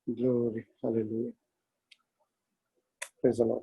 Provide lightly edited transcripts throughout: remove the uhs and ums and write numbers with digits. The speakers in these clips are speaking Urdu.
Glory, hallelujah. Praise the Lord.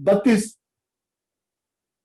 32।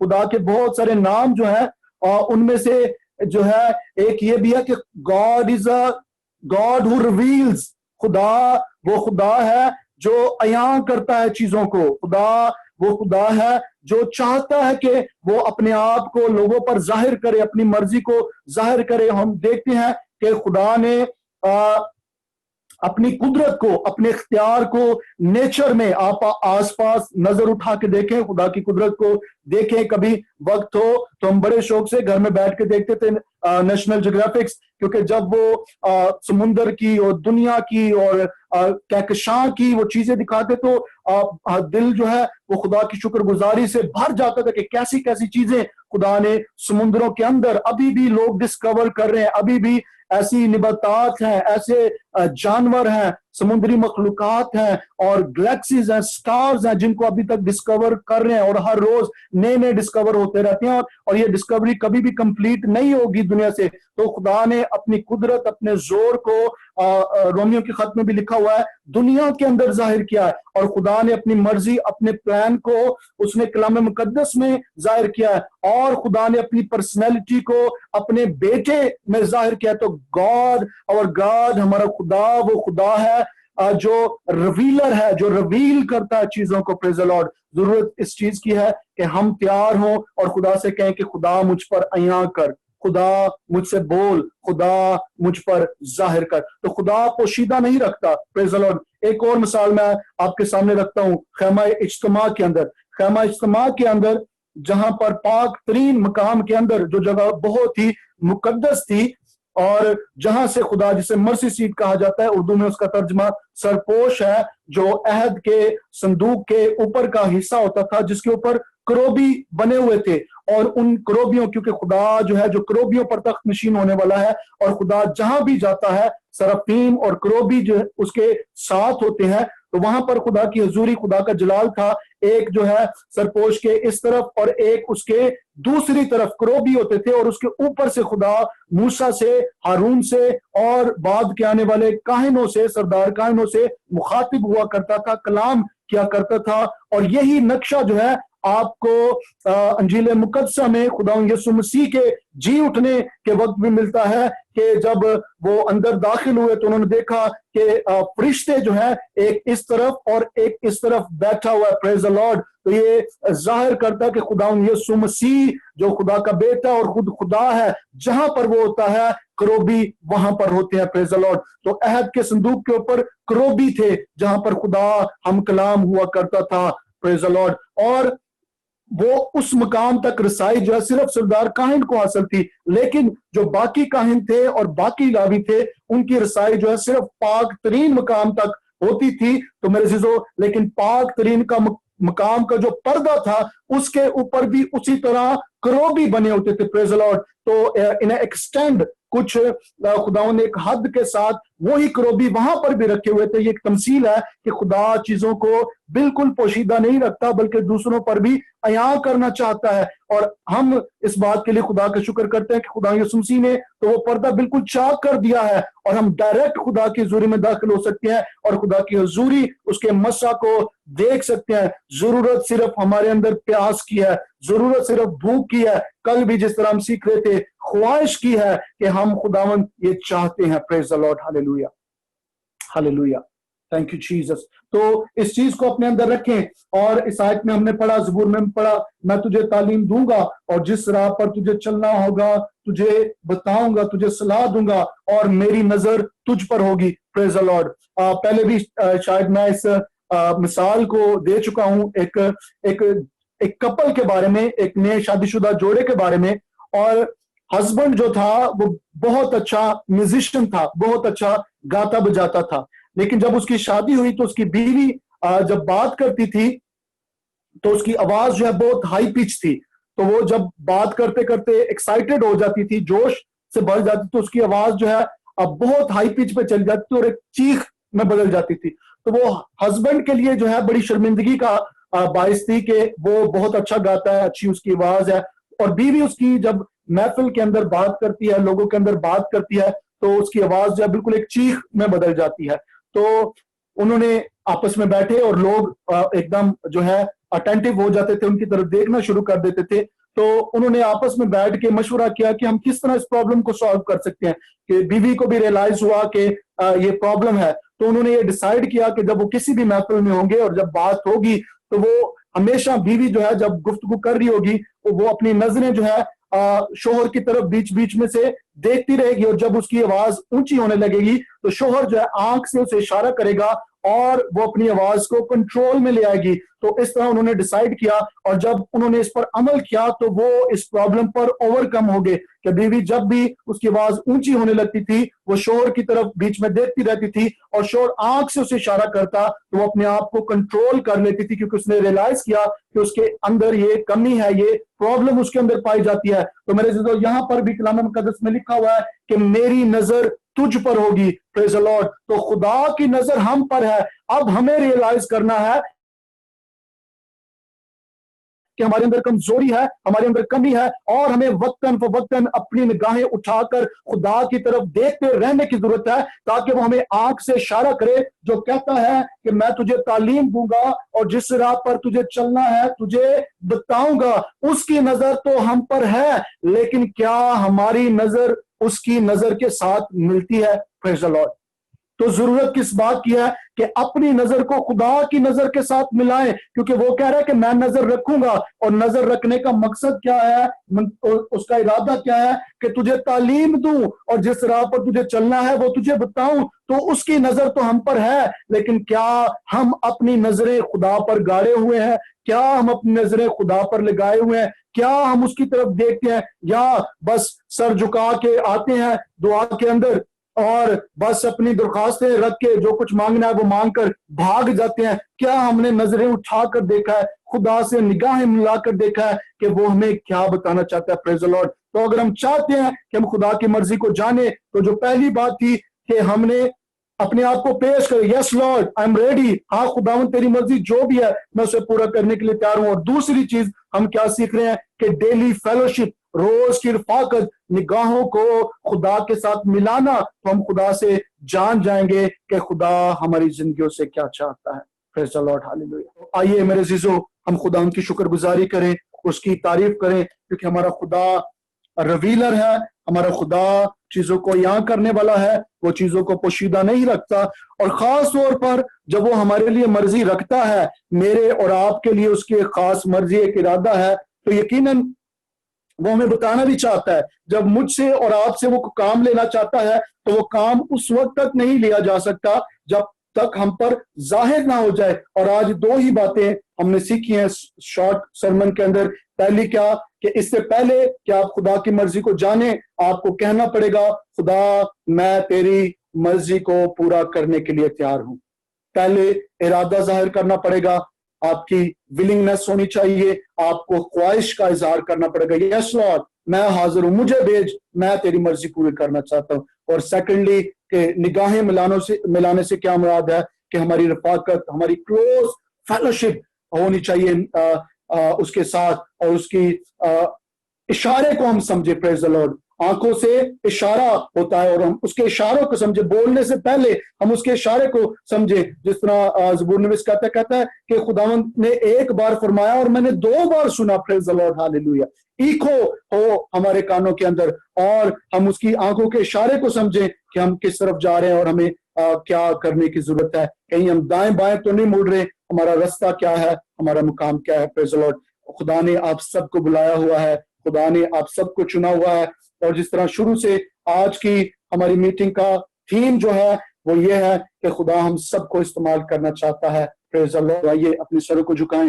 خدا کے بہت سارے نام جو ہیں ان میں سے جو ہے ایک یہ بھی ہے کہ God is a God who reveals. خدا وہ خدا ہے جو عیاں کرتا ہے چیزوں کو. خدا وہ خدا ہے جو چاہتا ہے کہ وہ اپنے آپ کو لوگوں پر ظاہر کرے, اپنی مرضی کو ظاہر کرے. ہم دیکھتے ہیں کہ خدا نے اپنی قدرت کو, اپنے اختیار کو نیچر میں, آپ آس پاس نظر اٹھا کے دیکھیں, خدا کی قدرت کو دیکھیں. کبھی وقت ہو تو ہم بڑے شوق سے گھر میں بیٹھ کے دیکھتے تھے نیشنل جیوگرافکس, کیونکہ جب وہ سمندر کی اور دنیا کی اور کہکشاں کی وہ چیزیں دکھاتے تو دل جو ہے وہ خدا کی شکر گزاری سے بھر جاتا تھا کہ کیسی کیسی چیزیں خدا نے سمندروں کے اندر ابھی بھی لوگ ڈسکور کر رہے ہیں. ابھی بھی ایسی نباتات ہیں, ایسے جانور ہیں, سمندری مخلوقات ہیں اور گلیکسیز ہیں, سٹارز ہیں جن کو ابھی تک ڈسکور کر رہے ہیں, اور ہر روز نئے نئے ڈسکور ہوتے رہتے ہیں, اور یہ ڈسکوری کبھی بھی کمپلیٹ نہیں ہوگی دنیا سے. تو خدا نے اپنی قدرت, اپنے زور کو رومیو کے خط میں بھی لکھا ہوا ہے دنیا کے اندر ظاہر کیا ہے, اور خدا نے اپنی مرضی, اپنے پلان کو اس نے کلام مقدس میں ظاہر کیا ہے, اور خدا نے اپنی پرسنالٹی کو اپنے بیٹے میں ظاہر کیا. تو گاڈ, اور گاڈ ہمارا خدا وہ خدا ہے جو ریویلر ہے, جو ریویل کرتا ہے چیزوں کو. پریز دی لارڈ. ضرورت اس چیز کی ہے کہ ہم تیار ہوں اور خدا سے کہیں کہ خدا مجھ پر عیاں کر, خدا مجھ سے بول, خدا مجھ پر ظاہر کر. تو خدا پوشیدہ نہیں رکھتا. پریز دی لارڈ. ایک اور مثال میں آپ کے سامنے رکھتا ہوں خیمہ اجتماع کے اندر. خیمہ اجتماع کے اندر جہاں پر پاک ترین مقام کے اندر جو جگہ بہت ہی مقدس تھی, اور جہاں سے خدا, جسے مرسی سیٹ کہا جاتا ہے, اردو میں اس کا ترجمہ سرپوش ہے, جو عہد کے صندوق کے اوپر کا حصہ ہوتا تھا جس کے اوپر کروبی بنے ہوئے تھے, اور ان کروبیوں, کیونکہ خدا جو ہے جو کروبیوں پر تخت نشین ہونے والا ہے, اور خدا جہاں بھی جاتا ہے سرافیم اور کروبی جو اس کے ساتھ ہوتے ہیں, تو وہاں پر خدا کی حضوری, خدا کا جلال تھا. ایک جو ہے سرپوش کے اس طرف اور ایک اس کے دوسری طرف کروبی ہوتے تھے, اور اس کے اوپر سے خدا موسیٰ سے, ہارون سے اور بعد کے آنے والے کاہنوں سے, سردار کاہنوں سے مخاطب ہوا کرتا تھا, کلام کیا کرتا تھا. اور یہی نقشہ جو ہے آپ کو انجیل مقدسہ میں خدا یسوع مسیح کے جی اٹھنے کے وقت بھی ملتا ہے, کہ جب وہ اندر داخل ہوئے تو انہوں نے دیکھا کہ فرشتے جو ہیں ایک اس طرف اور ایک اس طرف بیٹھا ہوا ہے. پریز دی لارڈ. تو یہ ظاہر کرتا ہے کہ خدا یسوع مسیح جو خدا کا بیٹا اور خود خدا ہے, جہاں پر وہ ہوتا ہے کروبی وہاں پر ہوتے ہیں. Praise the lord. تو عہد کے صندوق کے اوپر کروبی تھے جہاں پر خدا ہم کلام ہوا کرتا تھا. پریز دی لارڈ. اور وہ اس مقام تک رسائی جو ہے صرف سردار کاہن کو حاصل تھی, لیکن جو باقی کاہن تھے اور باقی لاوی تھے ان کی رسائی جو ہے صرف پاک ترین مقام تک ہوتی تھی. تو میرے عزیزو, لیکن پاک ترین کا مقام کا جو پردہ تھا اس کے اوپر بھی اسی طرح کروبی بنے ہوتے تھے. پریز دی لارڈ. تو انہیں ایکسٹینڈ کچھ خداؤں نے ایک حد کے ساتھ وہی کروبی وہاں پر بھی رکھے ہوئے تھے. یہ ایک تمثیل ہے کہ خدا چیزوں کو بالکل پوشیدہ نہیں رکھتا بلکہ دوسروں پر بھی عیاں کرنا چاہتا ہے. اور ہم اس بات کے لیے خدا کا شکر کرتے ہیں کہ خدا یسوع مسیح نے تو وہ پردہ بالکل چاک کر دیا ہے, اور ہم ڈائریکٹ خدا کی حضوری میں داخل ہو سکتے ہیں اور خدا کی حضوری, اس کے مسا کو دیکھ سکتے ہیں. ضرورت صرف ہمارے اندر پیاس کی ہے, ضرورت صرف بھوک کی ہے. کل بھی جس طرح ہم سیکھ رہے تھے, خواہش کی ہے کہ ہم خداوند یہ چاہتے ہیں. Praise the lord. Hallelujah, hallelujah. Thank you Jesus. تو اس چیز کو اپنے اندر رکھیں. اور اس آیت میں ہم نے پڑھا, زبور میں پڑھا, میں تجھے تعلیم دوں گا اور جس راہ پر تجھے چلنا ہوگا تجھے بتاؤں گا, تجھے صلاح دوں گا اور میری نظر تجھ پر ہوگی. پریز دی لارڈ. پہلے بھی شاید میں اس مثال کو دے چکا ہوں ایک کپل کے بارے میں, ایک نئے شادی شدہ جوڑے کے بارے میں. اور ہسبینڈ جو تھا وہ بہت اچھا میوزیشین تھا, بہت اچھا گاتا بجاتا تھا, لیکن جب اس کی شادی ہوئی تو اس کی بیوی جب بات کرتی تھی تو اس کی آواز جو ہے بہت ہائی پچ تھی. تو وہ جب بات کرتے کرتے ایکسائٹڈ ہو جاتی تھی, جوش سے بھر جاتی, تو اس کی آواز جو ہے اب بہت ہائی پچ پہ چل جاتی تھی اور ایک چیخ میں بدل جاتی تھی. تو وہ ہسبینڈ کے لیے جو ہے بڑی شرمندگی کا باعث تھی کہ وہ بہت اچھا گاتا ہے, اچھی اس کی آواز ہے, اور بیوی اس کی جب محفل کے اندر بات کرتی ہے, لوگوں کے اندر بات کرتی ہے, تو اس کی آواز جو ہے بالکل ایک چیخ میں بدل جاتی ہے. تو انہوں نے آپس میں بیٹھے اور لوگ ایک دم جو ہے اٹینٹو ہو جاتے تھے، ان کی طرف دیکھنا شروع کر دیتے تھے. تو انہوں نے آپس میں بیٹھ کے مشورہ کیا کہ ہم کس طرح اس پرابلم کو سالو کر سکتے ہیں. کہ بیوی کو بھی ریئلائز ہوا کہ یہ پرابلم ہے، تو انہوں نے یہ ڈیسائیڈ کیا کہ جب وہ کسی بھی محفل میں ہوں گے اور جب بات ہوگی تو وہ ہمیشہ بیوی جو ہے جب گفتگو کر رہی ہوگی وہ اپنی نظریں جو ہے شوہر کی طرف بیچ بیچ میں سے دیکھتی رہے گی، اور جب اس کی آواز اونچی ہونے لگے گی تو شوہر جو ہے آنکھ سے اسے اشارہ کرے گا اور وہ اپنی آواز کو کنٹرول میں لے آئے گی. تو اس طرح انہوں نے ڈیسائیڈ کیا، اور جب انہوں نے اس پر عمل کیا تو وہ اس پرابلم پر اوور کم ہو گئے کہ بیوی جب بھی اس کی آواز اونچی ہونے لگتی تھی وہ شوہر کی طرف بیچ میں دیکھتی رہتی تھی، اور شوہر آنکھ سے اسے اشارہ کرتا تو وہ اپنے آپ کو کنٹرول کر لیتی تھی، کیونکہ اس نے ریئلائز کیا کہ اس کے اندر یہ کمی ہے، یہ پرابلم اس کے اندر پائی جاتی ہے. تو میرے عزیزو، یہاں پر بھی کلام مقدس میں لکھا ہوا ہے کہ میری نظر تجھ پر ہوگی. پریز دی لارڈ. تو خدا کی نظر ہم پر ہے. اب ہمیں ریئلائز کرنا ہے کہ ہمارے اندر کمزوری ہے، ہمارے اندر کمی ہے، اور ہمیں وقتاً فوقتاً اپنی نگاہیں اٹھا کر خدا کی طرف دیکھتے رہنے کی ضرورت ہے، تاکہ وہ ہمیں آنکھ سے اشارہ کرے جو کہتا ہے کہ میں تجھے تعلیم دوں گا اور جس راہ پر تجھے چلنا ہے تجھے بتاؤں گا. اس کی نظر تو ہم پر ہے، لیکن کیا ہماری نظر اس کی نظر کے ساتھ ملتی ہے؟ پریز دی لارڈ. تو ضرورت کس بات کی ہے کہ اپنی نظر کو خدا کی نظر کے ساتھ ملائیں، کیونکہ وہ کہہ رہا ہے کہ میں نظر رکھوں گا. اور نظر رکھنے کا مقصد کیا ہے، اس کا ارادہ کیا ہے کہ تجھے تعلیم دوں اور جس راہ پر تجھے چلنا ہے وہ تجھے بتاؤں. تو اس کی نظر تو ہم پر ہے، لیکن کیا ہم اپنی نظریں خدا پر گاڑے ہوئے ہیں؟ کیا ہم اپنی نظریں خدا پر لگائے ہوئے ہیں؟ کیا ہم اس کی طرف دیکھتے ہیں، یا بس سر جھکا کے آتے ہیں دعا کے اندر اور بس اپنی درخواستیں رکھ کے جو کچھ مانگنا ہے وہ مانگ کر بھاگ جاتے ہیں؟ کیا ہم نے نظریں اٹھا کر دیکھا ہے، خدا سے نگاہیں ملا کر دیکھا ہے کہ وہ ہمیں کیا بتانا چاہتا ہے؟ پریز دی لارڈ. تو اگر ہم چاہتے ہیں کہ ہم خدا کی مرضی کو جانیں تو جو پہلی بات تھی کہ ہم نے اپنے آپ کو پیش کرے، یس لارڈ آئی ایم ریڈی، ہاں خداوند تیری مرضی جو بھی ہے میں اسے پورا کرنے کے لیے تیار ہوں. اور دوسری چیز ہم کیا سیکھ رہے ہیں کہ ڈیلی فیلوشپ، روز کی رفاقت، نگاہوں کو خدا کے ساتھ ملانا، تو ہم خدا سے جان جائیں گے کہ خدا ہماری زندگیوں سے کیا چاہتا ہے. پریز دی لارڈ. ہاللیلویا. آئیے میرے عزیزو ہم خدا ان کی شکر گزاری کریں، اس کی تعریف کریں، کیونکہ ہمارا خدا ریویلر ہے، ہمارا خدا چیزوں کو یہاں کرنے والا ہے، وہ چیزوں کو پوشیدہ نہیں رکھتا. اور خاص طور پر جب وہ ہمارے لیے مرضی رکھتا ہے، میرے اور آپ کے لیے اس کی خاص مرضی ایک ارادہ ہے، تو یقیناً وہ ہمیں بتانا بھی چاہتا ہے. جب مجھ سے اور آپ سے وہ کام لینا چاہتا ہے تو وہ کام اس وقت تک نہیں لیا جا سکتا جب تک ہم پر ظاہر نہ ہو جائے. اور آج دو ہی باتیں ہم نے سیکھی ہیں شارٹ سرمن کے اندر. پہلی کیا کہ اس سے پہلے کہ آپ خدا کی مرضی کو جانیں، آپ کو کہنا پڑے گا خدا میں تیری مرضی کو پورا کرنے کے لیے تیار ہوں. پہلے ارادہ ظاہر کرنا پڑے گا، آپ کی ولنگنس ہونی چاہیے، آپ کو خواہش کا اظہار کرنا پڑے گا، یس لارڈ میں حاضر ہوں، مجھے بھیج، میں تیری مرضی پوری کرنا چاہتا ہوں. اور سیکنڈلی کہ نگاہیں ملانے سے کیا مراد ہے کہ ہماری رفاقت، ہماری کلوز فیلوشپ ہونی چاہیے اس کے ساتھ، اور اس کی اشارے کو ہم سمجھے. پریز دی لارڈ. آنکھوں سے اشارہ ہوتا ہے اور ہم اس کے اشاروں کو سمجھے، بولنے سے پہلے ہم اس کے اشارے کو سمجھے. جس طرح زبور نویس کہتا ہے کہ خداوند نے ایک بار فرمایا اور میں نے 2 بار سنا. پریز دی لارڈ. ہاللیلویا. ایکھو ہو ہمارے کانوں کے اندر، اور ہم اس کی آنکھوں کے اشارے کو سمجھیں کہ ہم کس طرف جا رہے ہیں اور ہمیں کیا کرنے کی ضرورت ہے. کہیں ہم دائیں بائیں تو نہیں مڑ رہے، ہمارا رستہ کیا ہے، ہمارا مقام کیا ہے. پریز دی لارڈ. خدا نے آپ سب کو بلایا ہوا ہے، خدا نے آپ سب کو چنا ہوا ہے. اور جس طرح شروع سے آج کی ہماری میٹنگ کا تھیم جو ہے وہ یہ ہے کہ خدا ہم سب کو استعمال کرنا چاہتا ہے. پریز دی لارڈ. آئیے اپنے سروں کو جھکائیں.